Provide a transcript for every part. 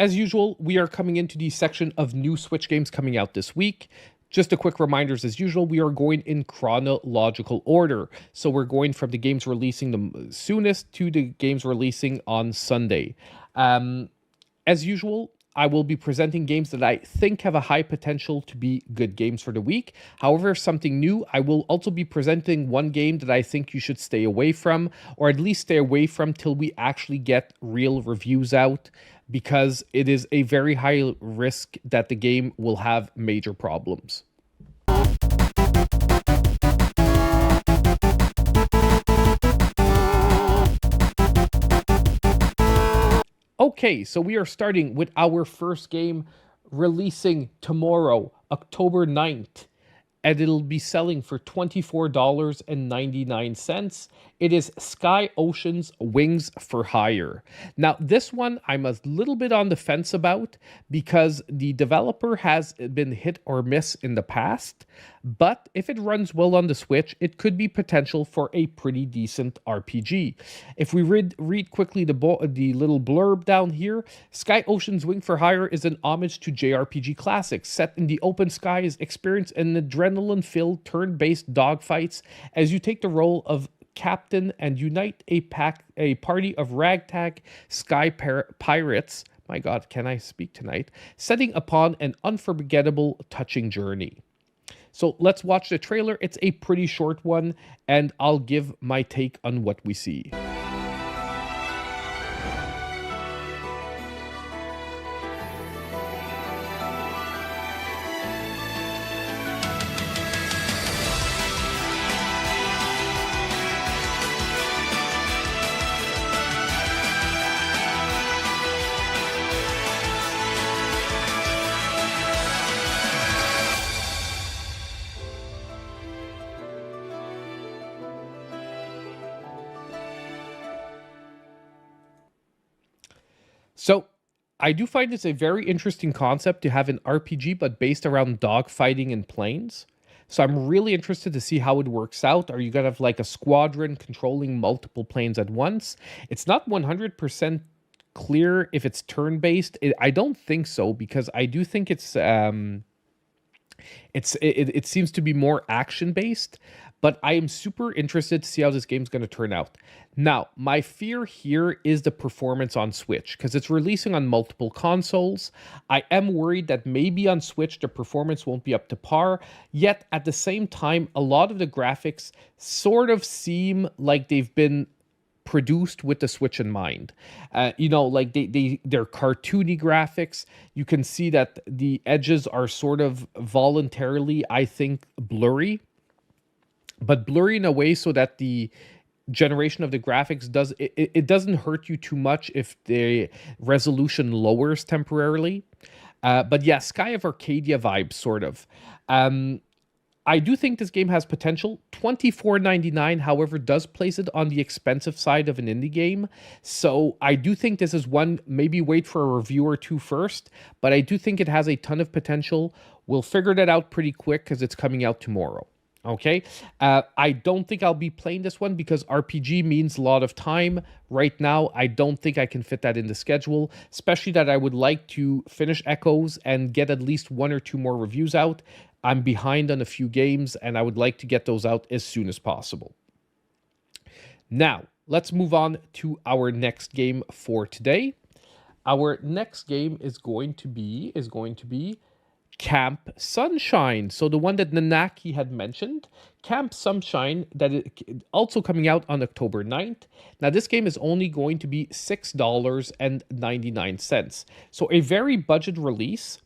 As usual, we are coming into the section of new Switch games coming out this week. Just a quick reminders, as usual, we are going in chronological order. So we're going from the games releasing the soonest to the games releasing on Sunday. As usual, I will be presenting games that I think have a high potential to be good games for the week. However, something new, I will also be presenting one game that I think you should stay away from, or at least stay away from till we actually get real reviews out, because it is a very high risk that the game will have major problems. Okay, so we are starting with our first game releasing tomorrow, October 9th, and it'll be selling for $24.99. It is Sky Ocean's Wings for Hire. Now, this one I'm a little bit on the fence about because the developer has been hit or miss in the past, but if it runs well on the Switch, it could be potential for a pretty decent RPG. If we read quickly the little blurb down here, Sky Ocean's Wing for Hire is an homage to JRPG classics. Set in the open skies, experience an adrenaline-filled turn-based dogfights as you take the role of captain and unite a party of ragtag sky pirates. My God, can I speak tonight? Setting upon an unforgettable, touching journey. So let's watch the trailer. It's a pretty short one, and I'll give my take on what we see. So I do find this a very interesting concept to have an RPG, but based around dogfighting in planes. So I'm really interested to see how it works out. Are you going to have like a squadron controlling multiple planes at once? It's not 100% clear if it's turn-based. I don't think so, because I do think it seems to be more action-based, but I am super interested to see how this game's going to turn out. Now, my fear here is the performance on Switch, because it's releasing on multiple consoles. I am worried that maybe on Switch the performance won't be up to par, yet at the same time, a lot of the graphics sort of seem like they've been produced with the Switch in mind. Like they're cartoony graphics. You can see that the edges are sort of voluntarily, I think, blurry, but blurry in a way so that the generation of the graphics doesn't hurt you too much if the resolution lowers temporarily. But yeah, Sky of Arcadia vibes, sort of. I do think this game has potential. $24.99, however, does place it on the expensive side of an indie game. So I do think this is one, maybe wait for a review or two first, but I do think it has a ton of potential. We'll figure that out pretty quick because it's coming out tomorrow. Okay, I don't think I'll be playing this one because RPG means a lot of time. Right now, I don't think I can fit that in the schedule, especially that I would like to finish Echoes and get at least one or two more reviews out. I'm behind on a few games, and I would like to get those out as soon as possible. Now, let's move on to our next game for today. Our next game is going to be Camp Sunshine. So the one that Nanaki had mentioned, Camp Sunshine, that is also coming out on October 9th. Now this game is only going to be $6.99. So a very budget release.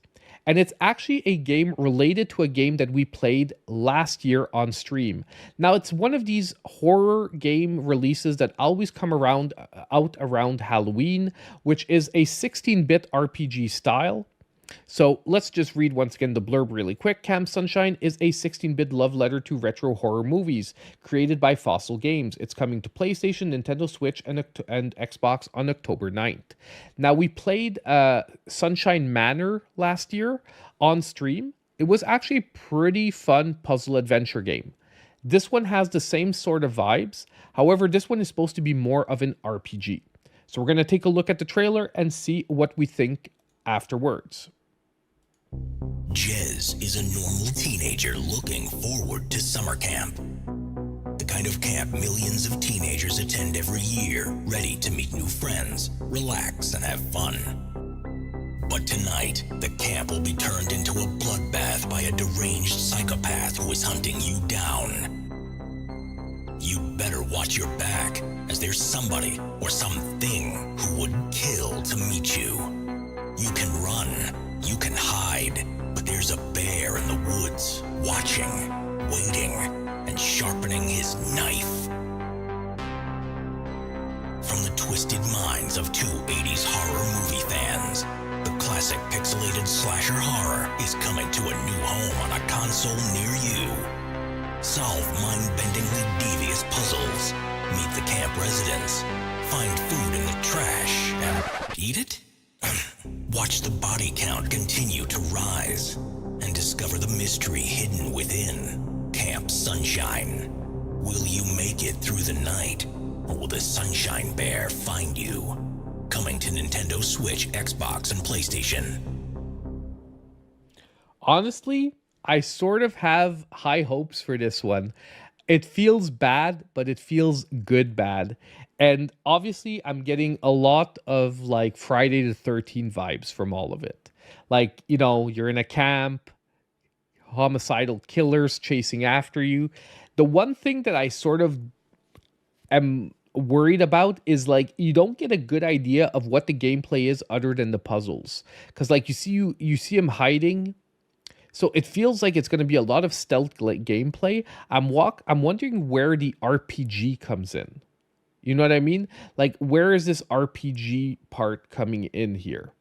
And it's actually a game related to a game that we played last year on stream. Now, it's one of these horror game releases that always come out around Halloween, which is a 16-bit RPG style. So let's just read once again the blurb really quick. Camp Sunshine is a 16-bit love letter to retro horror movies created by Fossil Games. It's coming to PlayStation, Nintendo Switch, and Xbox on October 9th. Now, we played Sunshine Manor last year on stream. It was actually a pretty fun puzzle adventure game. This one has the same sort of vibes. However, this one is supposed to be more of an RPG. So we're going to take a look at the trailer and see what we think afterwards. Jez is a normal teenager looking forward to summer camp. The kind of camp millions of teenagers attend every year, ready to meet new friends, relax, and have fun. But tonight, the camp will be turned into a bloodbath by a deranged psychopath who is hunting you down. You'd better watch your back, as there's somebody or something who would kill to meet you. You can run, you can hide, but there's a bear in the woods, watching, waiting, and sharpening his knife. From the twisted minds of two 80s horror movie fans, the classic pixelated slasher horror is coming to a new home on a console near you. Solve mind-bendingly devious puzzles, meet the camp residents, find food in the trash, and eat it? Watch the body count continue to rise, and discover the mystery hidden within Camp Sunshine. Will you make it through the night, or will the Sunshine Bear find you? Coming to Nintendo Switch, Xbox, and PlayStation. Honestly, I sort of have high hopes for this one. It feels bad, but it feels good bad. And obviously, I'm getting a lot of like Friday the 13th vibes from all of it. Like, you know, you're in a camp, homicidal killers chasing after you. The one thing that I sort of am worried about is like you don't get a good idea of what the gameplay is other than the puzzles. Because like you see him hiding. So it feels like it's going to be a lot of stealth like gameplay. I'm wondering where the RPG comes in. You know what I mean? Like, where is this RPG part coming in here?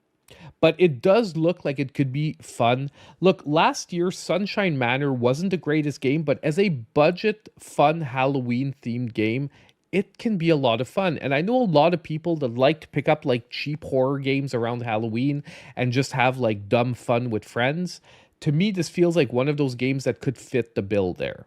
But it does look like it could be fun. Look, last year, Sunshine Manor wasn't the greatest game, but as a budget, fun Halloween-themed game, it can be a lot of fun. And I know a lot of people that like to pick up like cheap horror games around Halloween and just have like dumb fun with friends. To me, this feels like one of those games that could fit the bill there.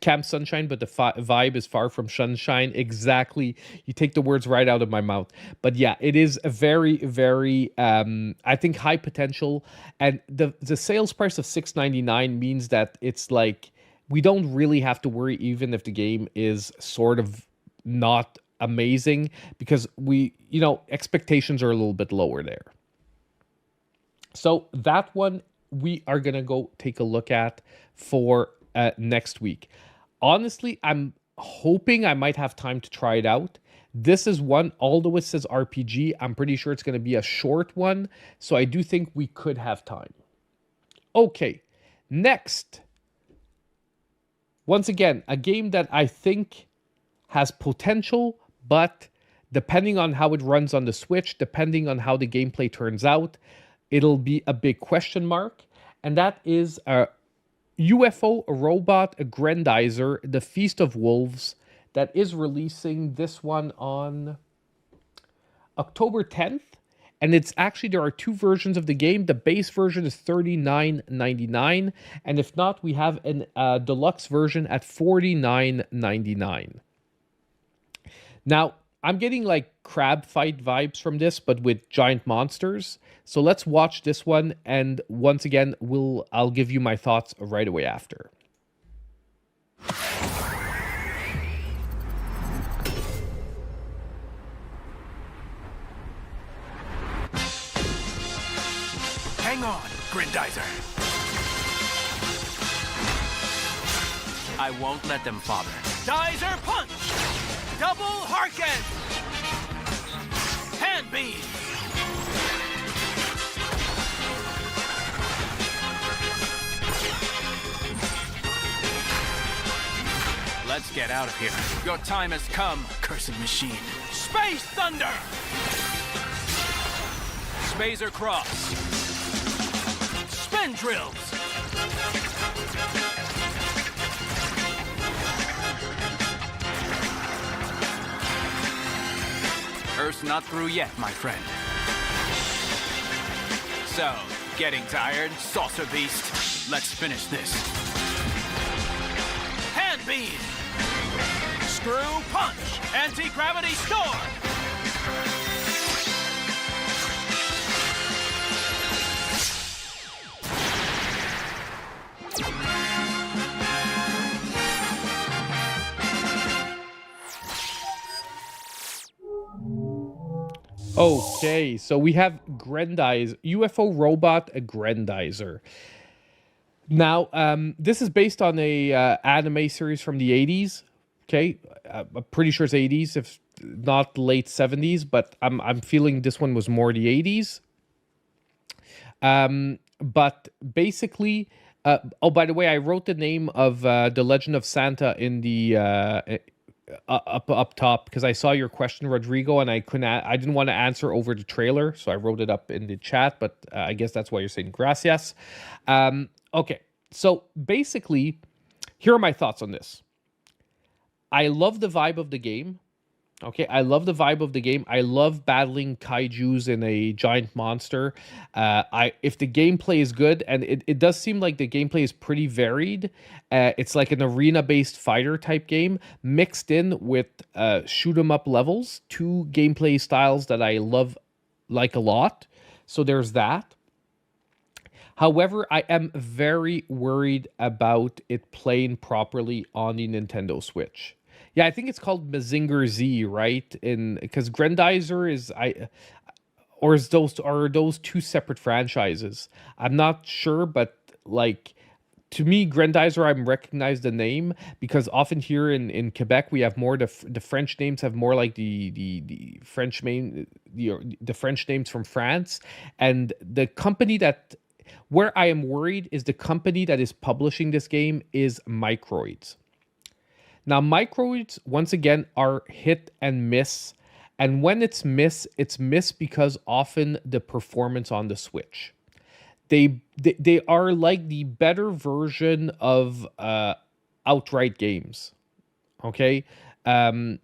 Camp Sunshine, but the vibe is far from sunshine. Exactly. You take the words right out of my mouth. But yeah, it is a very, very, I think, high potential. And the sales price of $6.99 means that it's like, we don't really have to worry even if the game is sort of not amazing, because expectations are a little bit lower there. So that one we are going to go take a look at for next week. Honestly, I'm hoping I might have time to try it out. This is one, although it says RPG, I'm pretty sure it's going to be a short one. So I do think we could have time. Okay, next. Once again, a game that I think has potential, but depending on how it runs on the Switch, depending on how the gameplay turns out, it'll be a big question mark. And that is a UFO robot, a Grendizer, The Feast of Wolves, that is releasing this one on October 10th. And it's actually, there are two versions of the game. The base version is $39.99. And if not, we have a deluxe version at $49.99. Now, I'm getting like crab fight vibes from this, but with giant monsters. So let's watch this one, and once again, I'll give you my thoughts right away after. Hang on, Grendizer. I won't let them, Father. Dizer punch! Double Harken! Hand beam! Let's get out of here. Your time has come, cursed machine. Space Thunder! Spazer Cross. Spin Drills! Earth's not through yet, my friend. So, getting tired, Saucer Beast? Let's finish this. Hand Beam! Screw punch! Anti-gravity storm! Okay, so we have Grendizer, UFO robot, a Grendizer. Now, this is based on a anime series from the 80s. Okay, I'm pretty sure it's 80s, if not late 70s, but I'm feeling this one was more the 80s. But basically, oh, by the way, I wrote the name of the Legend of Santa in the up top because I saw your question, Rodrigo, and I didn't want to answer over the trailer, so I wrote it up in the chat. But I guess that's why you're saying gracias. Okay, so basically, here are my thoughts on this. I love the vibe of the game. Okay, I love the vibe of the game. I love battling kaijus in a giant monster. If the gameplay is good, and it does seem like the gameplay is pretty varied. It's like an arena-based fighter type game mixed in with shoot 'em up levels. Two gameplay styles that I like a lot. So there's that. However, I am very worried about it playing properly on the Nintendo Switch. Yeah, I think it's called Mazinger Z, right? Because Grendizer are those two separate franchises? I'm not sure, but like to me, Grendizer, I recognize the name because often here in Quebec we have more the French names have more like the French the French names from France, and the company that where I am worried is the company that is publishing this game is Microids. Now, Microids, once again, are hit and miss. And when it's miss because often the performance on the Switch. They are like the better version of outright games. Okay? And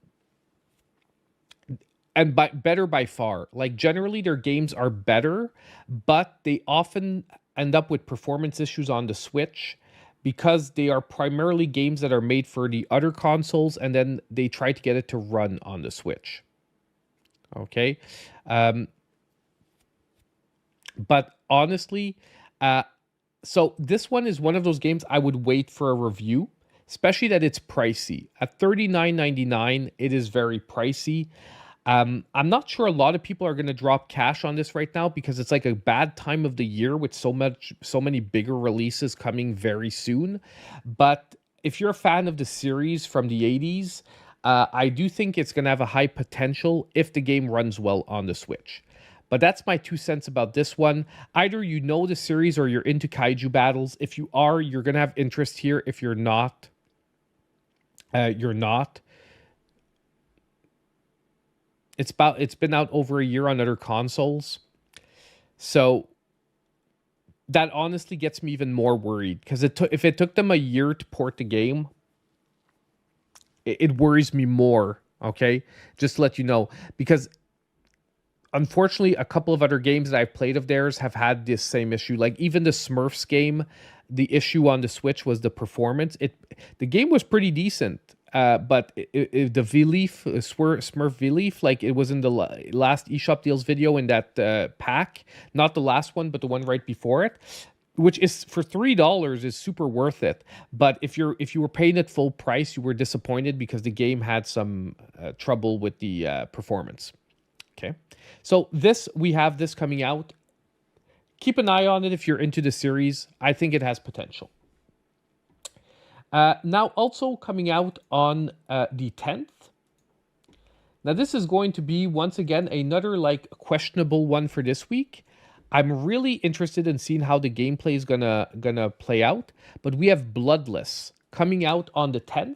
better by far. Like, generally, their games are better, but they often end up with performance issues on the Switch, because they are primarily games that are made for the other consoles, and then they try to get it to run on the Switch. Okay? But honestly, so this one is one of those games I would wait for a review, especially that it's pricey. At $39.99, it is very pricey. I'm not sure a lot of people are going to drop cash on this right now because it's like a bad time of the year with so many bigger releases coming very soon. But if you're a fan of the series from the 80s, I do think it's going to have a high potential if the game runs well on the Switch. But that's my 2 cents about this one. Either you know the series or you're into kaiju battles. If you are, you're going to have interest here. If you're not, you're not. It's been out over a year on other consoles. So that honestly gets me even more worried because if it took them a year to port the game, it worries me more, okay? Just to let you know, because unfortunately a couple of other games that I've played of theirs have had this same issue. Like even the Smurfs game, the issue on the Switch was the performance. The game was pretty decent. But the V-Leaf, Smurf V-Leaf, like it was in the last eShop Deals video in that pack, not the last one, but the one right before it, which is for $3 is super worth it. But if you were paying it full price, you were disappointed because the game had some trouble with the performance. Okay, so we have this coming out. Keep an eye on it if you're into the series. I think it has potential. Now, also coming out on the 10th. Now, this is going to be, once again, another, like, questionable one for this week. I'm really interested in seeing how the gameplay is gonna play out. But we have Bloodless coming out on the 10th.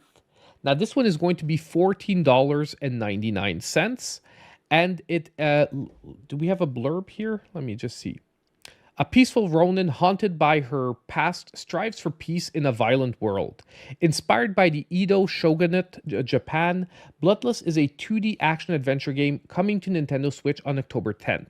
Now, this one is going to be $14.99. And do we have a blurb here? Let me just see. A peaceful Ronin haunted by her past strives for peace in a violent world. Inspired by the Edo Shogunate, Japan, Bloodless is a 2D action-adventure game coming to Nintendo Switch on October 10th.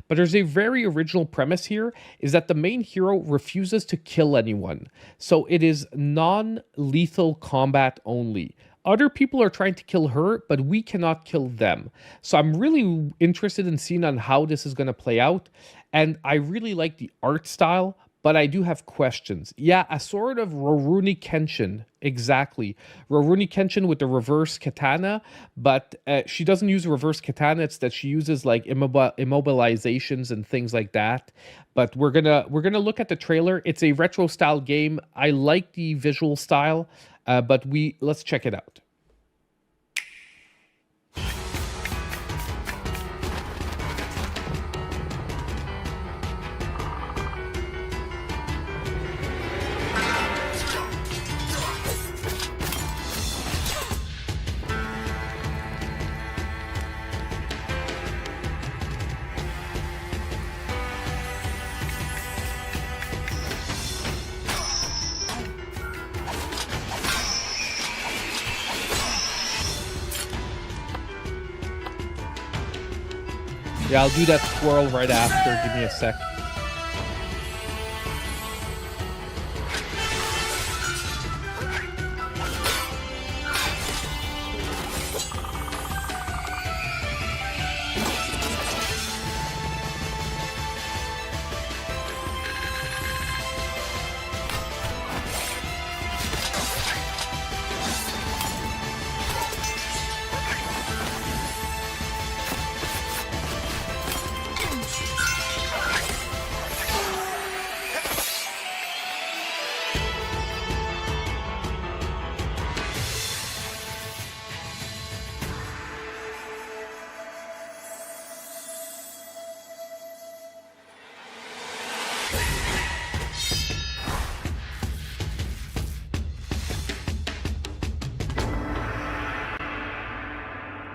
But there's a very original premise here, is that the main hero refuses to kill anyone. So it is non-lethal combat only. other people are trying to kill her, but we cannot kill them. So I'm really interested in seeing on how this is going to play out. And I really like the art style, but I do have questions. Yeah, a sort of Rurouni Kenshin, exactly. Rurouni Kenshin with the reverse katana, but she doesn't use reverse katana. It's that she uses like immobilizations and things like that. But we're gonna look at the trailer. It's a retro style game. I like the visual style, but let's check it out. Yeah, I'll do that twirl right after. Give me a sec.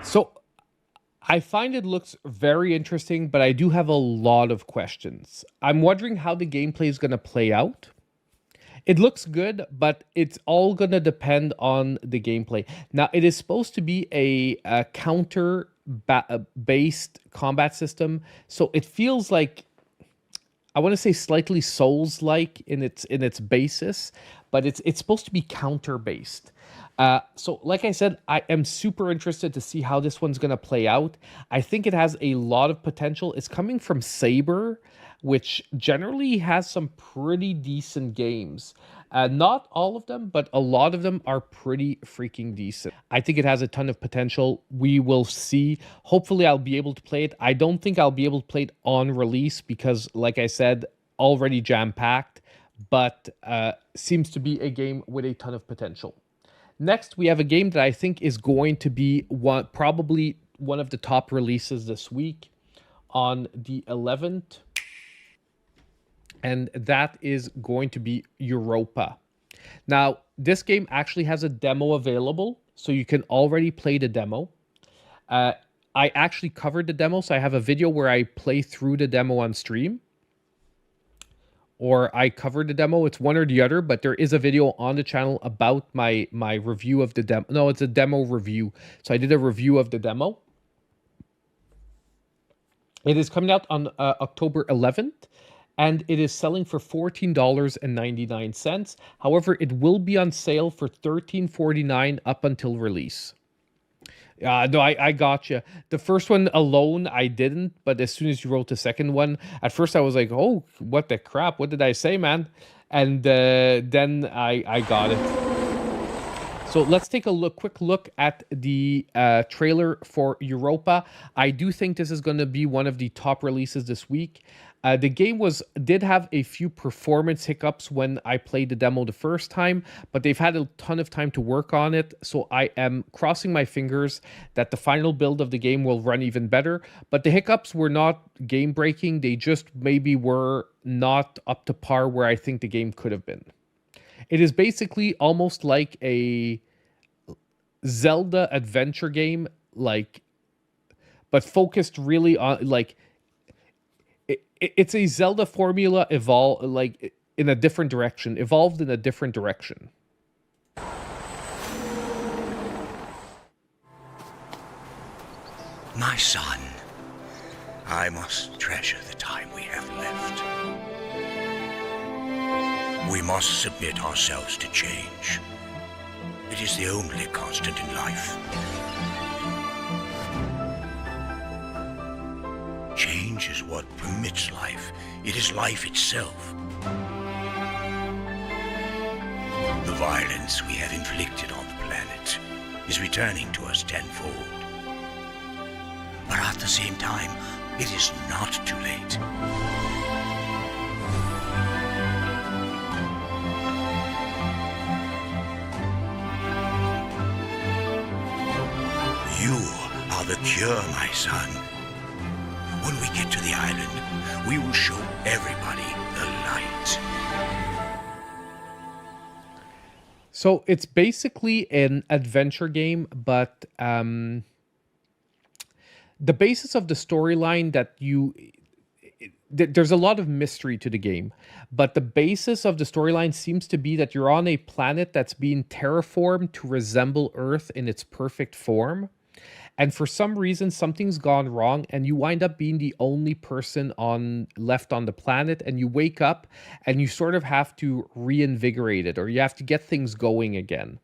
So I find it looks very interesting, but I do have a lot of questions. I'm wondering how the gameplay is going to play out. It looks good, but it's all going to depend on the gameplay. Now, it is supposed to be a counter-based combat system, so it feels like, I want to say slightly Souls-like in its basis, but it's supposed to be counter-based. So like I said, I am super interested to see how this one's going to play out. I think it has a lot of potential. It's coming from Saber, which generally has some pretty decent games. Not all of them, but a lot of them are pretty freaking decent. I think it has a ton of potential. We will see. Hopefully, I'll be able to play it. I don't think I'll be able to play it on release because, like I said, already jam-packed, but seems to be a game with a ton of potential. Next, we have a game that I think is going to be probably one of the top releases this week on the 11th. And that is going to be Europa. Now, this game actually has a demo available, so you can already play the demo. I actually covered the demo, so I have a video where I play through the demo on stream. Or I covered the demo. It's one or the other, but there is a video on the channel about my review of the demo. No, it's a demo review. So I did a review of the demo. It is coming out on October 11th, and it is selling for $14.99. However, it will be on sale for $13.49 up until release. No, I got you. The first one alone, I didn't. But as soon as you wrote the second one, at first I was like, oh, what the crap? What did I say, man? And then I got it. So let's take a quick look at the trailer for Europa. I do think this is going to be one of the top releases this week. The game did have a few performance hiccups when I played the demo the first time, but they've had a ton of time to work on it. So I am crossing my fingers that the final build of the game will run even better. But the hiccups were not game breaking. They just maybe were not up to par where I think the game could have been. It is basically almost like a Zelda adventure game, but focused really on it's a Zelda formula evolved in a different direction. My son, I must treasure the time we have left. We must submit ourselves to change. It is the only constant in life. Change is what permits life. It is life itself. The violence we have inflicted on the planet is returning to us tenfold. But at the same time, it is not too late. You are the cure, my son. When we get to the island, we will show everybody the light. So it's basically an adventure game, but the basis of the storyline there's a lot of mystery to the game, but the basis of the storyline seems to be that you're on a planet that's being terraformed to resemble Earth in its perfect form. And for some reason, something's gone wrong, and you wind up being the only person left on the planet, and you wake up and you sort of have to reinvigorate it, or you have to get things going again.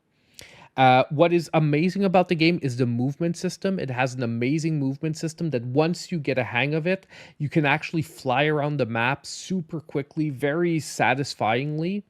What is amazing about the game is the movement system. It has an amazing movement system that once you get a hang of it, you can actually fly around the map super quickly, very satisfyingly.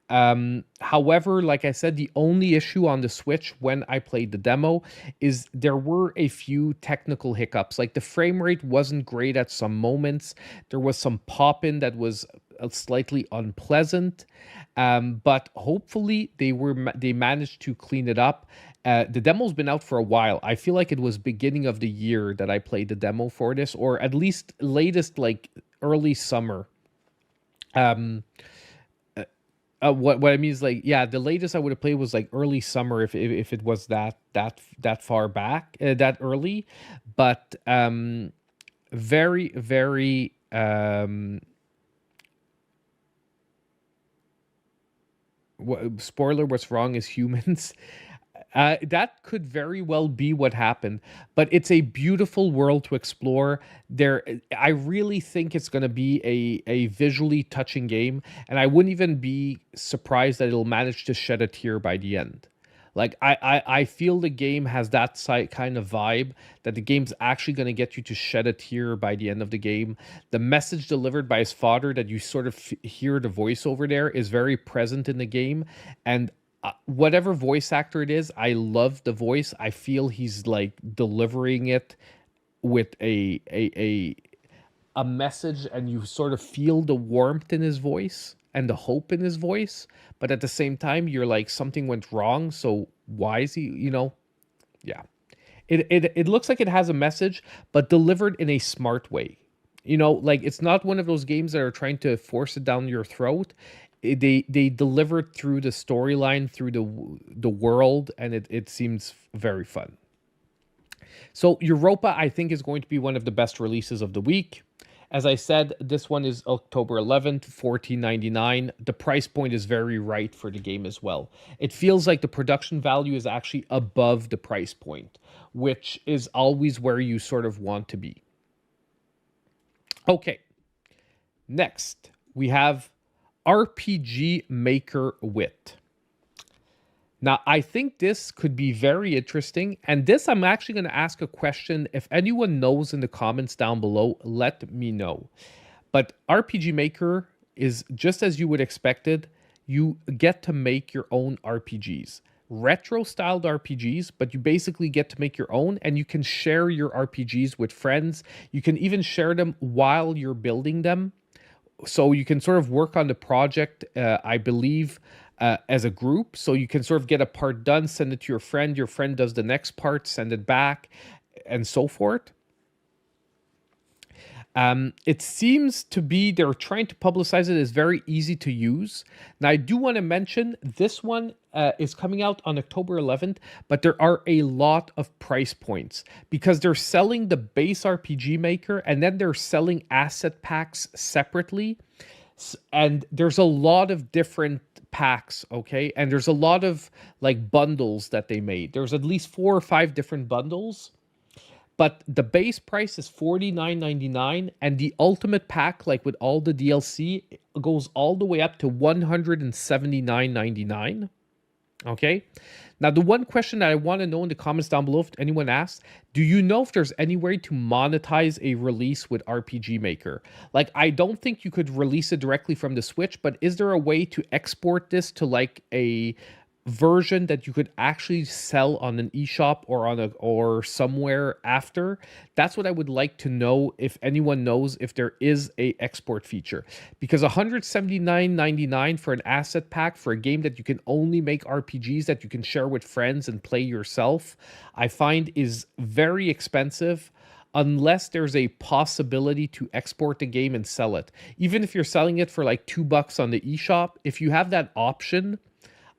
However, like I said, the only issue on the Switch when I played the demo is there were a few technical hiccups. Like the frame rate wasn't great at some moments. There was some pop-in that was slightly unpleasant. But hopefully they managed to clean it up. The demo's been out for a while. I feel like it was beginning of the year that I played the demo for this, or at least latest like early summer. What I mean is like, yeah, the latest I would have played was like early summer if it was that far back, that early. But very, very spoiler, what's wrong is humans. That could very well be what happened, but it's a beautiful world to explore. I really think it's going to be a visually touching game, and I wouldn't even be surprised that it'll manage to shed a tear by the end. Like I feel the game has that kind of vibe that the game's actually going to get you to shed a tear by the end of the game. The message delivered by his father that you sort of hear the voiceover there is very present in the game, and whatever voice actor it is, I love the voice. I feel he's like delivering it with a message, and you sort of feel the warmth in his voice and the hope in his voice. But at the same time, you're like, something went wrong. So why is he, yeah. It looks like it has a message, but delivered in a smart way. Like it's not one of those games that are trying to force it down your throat. They delivered through the storyline, through the world, and it seems very fun. So Europa, I think, is going to be one of the best releases of the week. As I said, this one is October 11th, $14.99. The price point is very right for the game as well. It feels like the production value is actually above the price point, which is always where you sort of want to be. Okay, next we have RPG Maker Wit. Now, I think this could be very interesting, and this I'm actually going to ask a question. If anyone knows in the comments down below, let me know. But RPG Maker is just as you would expect it. You get to make your own RPGs. Retro-styled RPGs, but you basically get to make your own, and you can share your RPGs with friends. You can even share them while you're building them. So you can sort of work on the project, I believe, as a group. So you can sort of get a part done, send it to your friend does the next part, send it back, and so forth. It seems to be they're trying to publicize it as very easy to use. Now, I do want to mention this one is coming out on October 11th, but there are a lot of price points because they're selling the base RPG Maker and then they're selling asset packs separately. And there's a lot of different packs, okay? And there's a lot of like bundles that they made. There's at least 4 or 5 different bundles. But the base price is $49.99, and the ultimate pack, like with all the DLC, goes all the way up to $179.99. Okay. Now, the one question that I want to know in the comments down below, if anyone asks, do you know if there's any way to monetize a release with RPG Maker? Like, I don't think you could release it directly from the Switch, but is there a way to export this to like a version that you could actually sell on an eShop or on a or somewhere after? That's what I would like to know, if anyone knows if there is a export feature, because 179.99 for an asset pack for a game that you can only make RPGs that you can share with friends and play yourself, I find is very expensive unless there's a possibility to export the game and sell it. Even if you're selling it for like $2 on the eShop, if you have that option,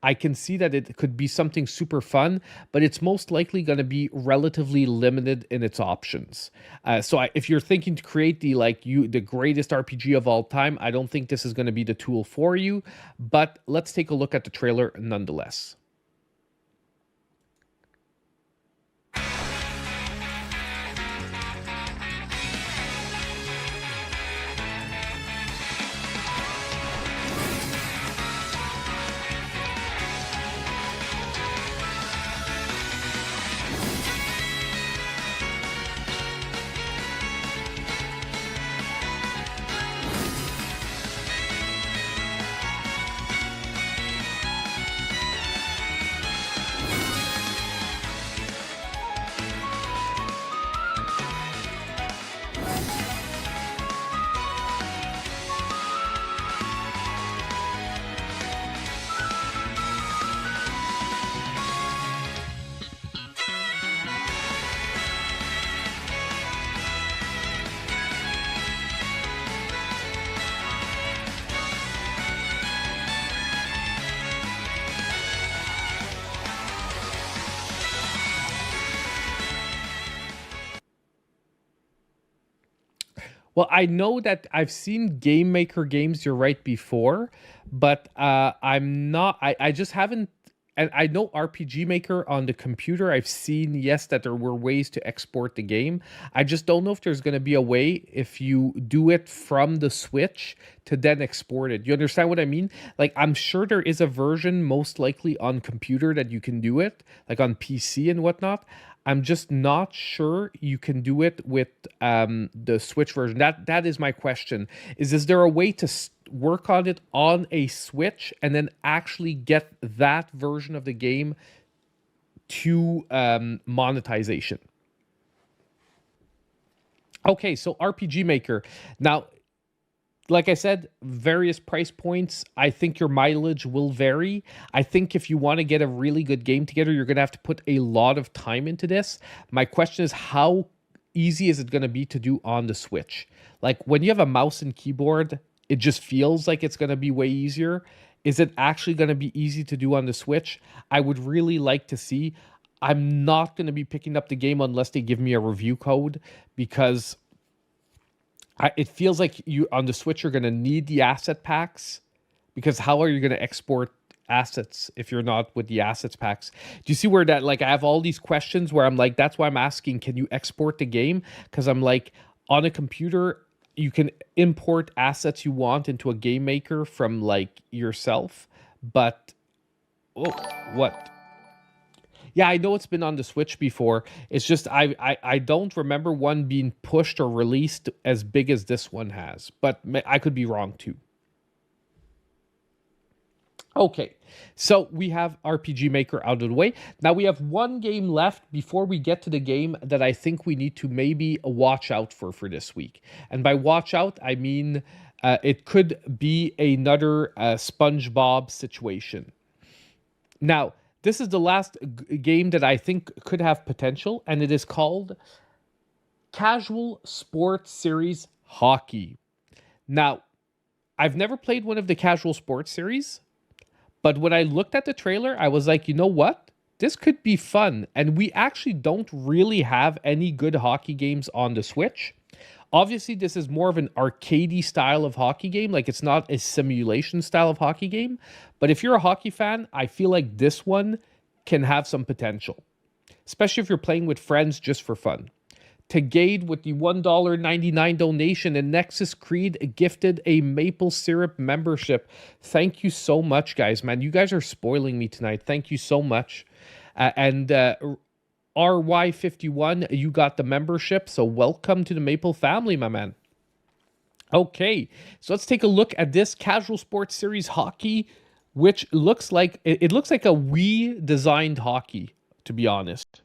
I can see that it could be something super fun, but it's most likely going to be relatively limited in its options. If you're thinking to create the greatest RPG of all time, I don't think this is going to be the tool for you. But let's take a look at the trailer nonetheless. Well, I know that I've seen Game Maker games, you're right, before, but I'm not, I just haven't, and I know RPG Maker on the computer, I've seen, yes, that there were ways to export the game. I just don't know if there's going to be a way, if you do it from the Switch, to then export it. You understand what I mean? Like, I'm sure there is a version, most likely on computer, that you can do it, like on PC and whatnot. I'm just not sure you can do it with the Switch version. That is my question. Is there a way to work on it on a Switch and then actually get that version of the game to monetization? Okay, so RPG Maker. Now, like I said, various price points. I think your mileage will vary. I think if you want to get a really good game together, you're going to have to put a lot of time into this. My question is, how easy is it going to be to do on the Switch? Like, when you have a mouse and keyboard, it just feels like it's going to be way easier. Is it actually going to be easy to do on the Switch? I would really like to see. I'm not going to be picking up the game unless they give me a review code, because it feels like you on the Switch you're going to need the asset packs, because how are you going to export assets if you're not with the assets packs? Do you see where that, like, I have all these questions where I'm like, that's why I'm asking, can you export the game? Because I'm like, on a computer you can import assets you want into a game maker from like yourself, but what? Yeah, I know it's been on the Switch before. It's just I don't remember one being pushed or released as big as this one has, but I could be wrong too. Okay, so we have RPG Maker out of the way. Now we have one game left before we get to the game that I think we need to maybe watch out for this week. And by watch out, I mean it could be another SpongeBob situation. Now, this is the last game that I think could have potential, and it is called Casual Sports Series Hockey. Now, I've never played one of the Casual Sports Series, but when I looked at the trailer, I was like, you know what? This could be fun. And we actually don't really have any good hockey games on the Switch. Obviously, this is more of an arcadey style of hockey game. Like, it's not a simulation style of hockey game. But if you're a hockey fan, I feel like this one can have some potential, especially if you're playing with friends just for fun. to Gade with the $1.99 donation, and Nexus Creed gifted a maple syrup membership. Thank you so much, guys, man. You guys are spoiling me tonight. Thank you so much. And RY51, you got the membership, so welcome to the Maple family, my man. Okay, so let's take a look at this Casual Sports Series hockey, which looks like it looks like a Wii designed hockey, to be honest.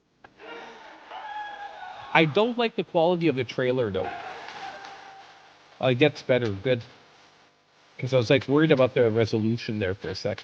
I don't like the quality of the trailer though. It gets better, good. Because I was like worried about the resolution there for a sec.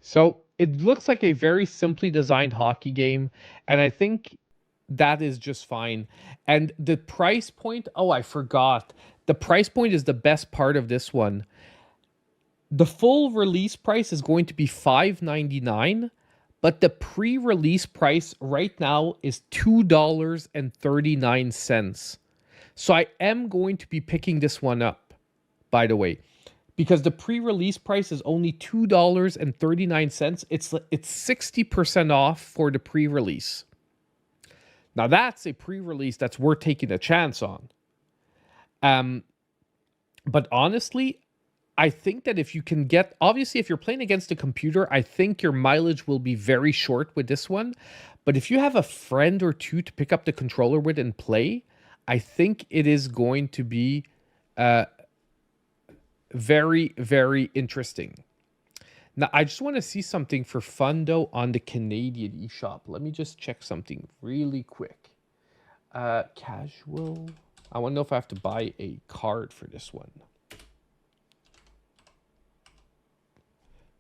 So it looks like a very simply designed hockey game, and I think that is just fine. And the price point, oh, I forgot. The price point is the best part of this one. The full release price is going to be $5.99, but the pre-release price right now is $2.39. So I am going to be picking this one up, by the way, because the pre-release price is only $2.39. It's 60% off for the pre-release. Now that's a pre-release that's worth taking a chance on. But honestly, I think that if you can get, obviously if you're playing against a computer, I think your mileage will be very short with this one. But if you have a friend or two to pick up the controller with and play, I think it is going to be very, very interesting. Now, I just want to see something for fun, though, on the Canadian eShop. Let me just check something really quick. Casual. I want to know if I have to buy a card for this one.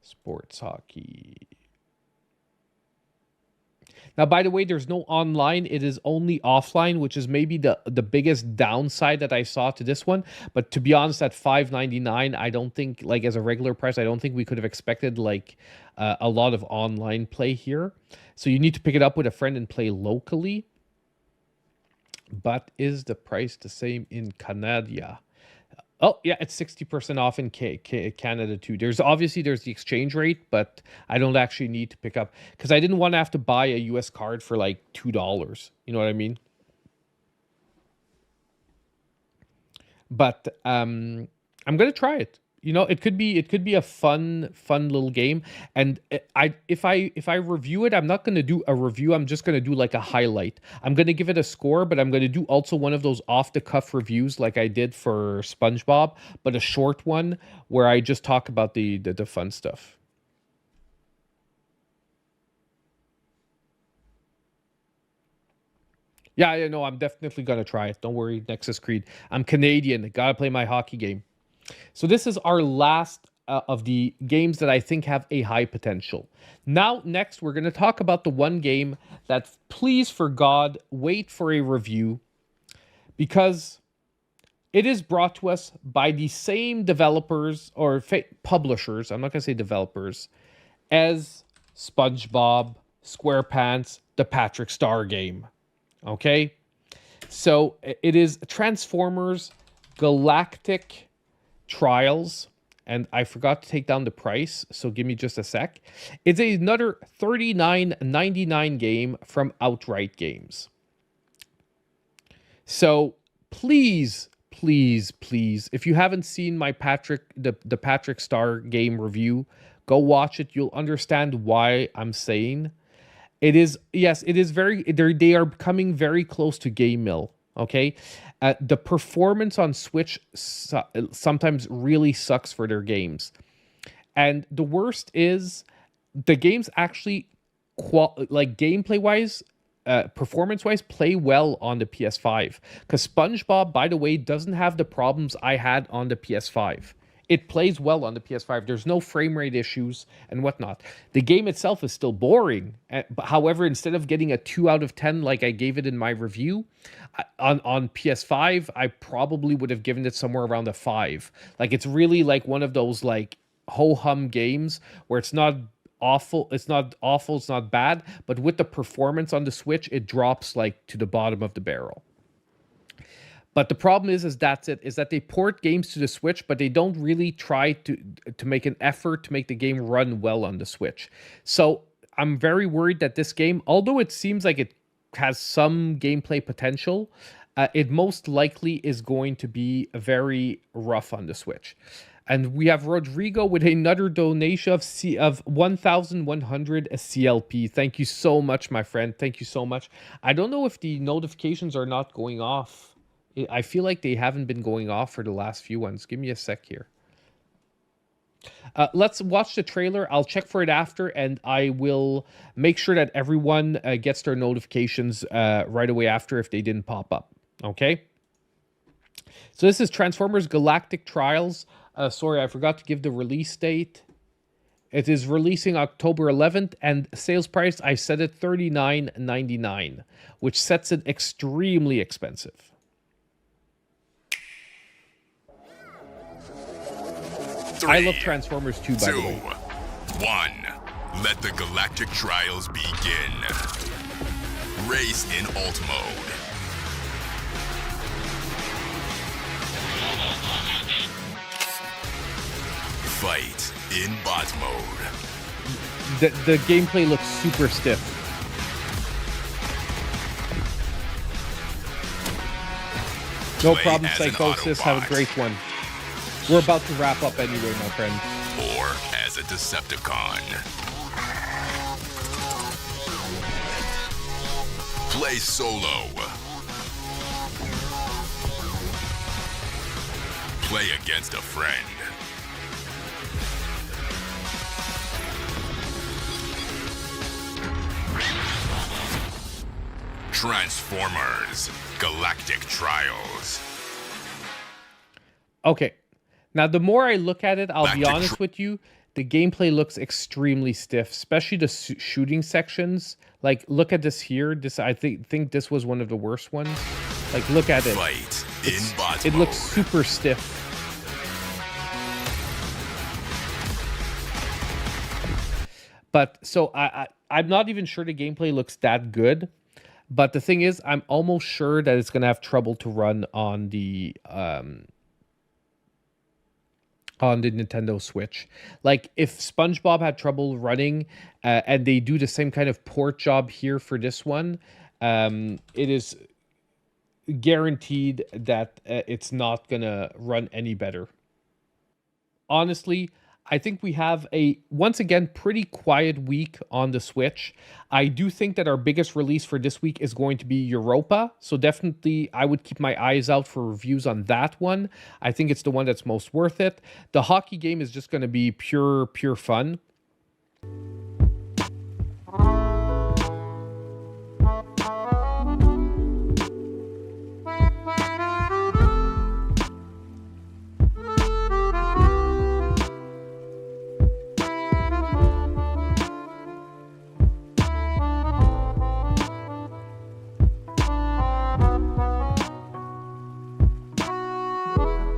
Sports hockey. Now, by the way, there's no online. It is only offline, which is maybe the biggest downside that I saw to this one. But to be honest, at $5.99, I don't think, like as a regular price, I don't think we could have expected like a lot of online play here. So you need to pick it up with a friend and play locally. But is the price the same in Canada? Oh, yeah, it's 60% off in Canada too. There's the exchange rate, but I don't actually need to pick up because I didn't want to have to buy a US card for like $2. You know what I mean? But I'm gonna try it. You know, it could be a fun little game. And if I review it, I'm not gonna do a review. I'm just gonna do like a highlight. I'm gonna give it a score, but I'm gonna do also one of those off the cuff reviews like I did for SpongeBob, but a short one where I just talk about the fun stuff. Yeah, I know. I'm definitely gonna try it. Don't worry, Nexus Creed. I'm Canadian. Gotta play my hockey game. So this is our last of the games that I think have a high potential. Now, next, we're going to talk about the one game that, please, for God, wait for a review, because it is brought to us by the same developers or publishers, I'm not going to say developers, as SpongeBob, SquarePants, the Patrick Star game. Okay? So it is Transformers Galactic Trials, and I forgot to take down the price, so give me just a sec. It's another $39.99 game from Outright Games. So please, if you haven't seen my the Patrick Star game review, go watch it. You'll understand why I'm saying it is. Yes, it is very. They are coming very close to Game Mill. Okay, the performance on Switch sometimes really sucks for their games, and the worst is the games actually like gameplay wise, performance wise, play well on the PS5, because SpongeBob, by the way, doesn't have the problems I had on the PS5. It plays well on the PS5. There's no frame rate issues and whatnot. The game itself is still boring. However, instead of getting a 2 out of 10 like I gave it in my review, on PS5, I probably would have given it somewhere around a 5. Like, it's really like one of those like ho-hum games where it's not awful, it's not bad, but with the performance on the Switch, it drops like to the bottom of the barrel. But the problem is that they port games to the Switch, but they don't really try to make an effort to make the game run well on the Switch. So I'm very worried that this game, although it seems like it has some gameplay potential, it most likely is going to be very rough on the Switch. And we have Rodrigo with another donation of 1,100 CLP. Thank you so much, my friend. Thank you so much. I don't know if the notifications are not going off. I feel like they haven't been going off for the last few ones. Give me a sec here. Let's watch the trailer. I'll check for it after, and I will make sure that everyone gets their notifications right away after if they didn't pop up. Okay? So this is Transformers Galactic Trials. Sorry, I forgot to give the release date. It is releasing October 11th, and sales price, I set it $39.99, which sets it extremely expensive. 3, I love Transformers 2, by 2, the way. 1. Let the Galactic Trials begin. Race in alt mode. Fight in bot mode. The gameplay looks super stiff. No Play problem, as an Psychosis. Have a Autobot. great one. We're about to wrap up anyway, my friend. Or as a Decepticon. Play solo. Play against a friend. Transformers Galactic Trials. Okay. Now, the more I look at it, I'll be Galactic honest with you, the gameplay looks extremely stiff, especially the shooting sections. Like, look at this here. I think this was one of the worst ones. Like, look at it. Fight in bot It mode. looks super stiff. But so I'm not even sure the gameplay looks that good. But the thing is, I'm almost sure that it's gonna have trouble to run on the Nintendo Switch. Like, if SpongeBob had trouble running, and they do the same kind of port job here for this one, it is guaranteed that it's not gonna run any better. Honestly, I think we have a, once again, pretty quiet week on the Switch. I do think that our biggest release for this week is going to be Europa. So definitely, I would keep my eyes out for reviews on that one. I think it's the one that's most worth it. The hockey game is just going to be pure fun.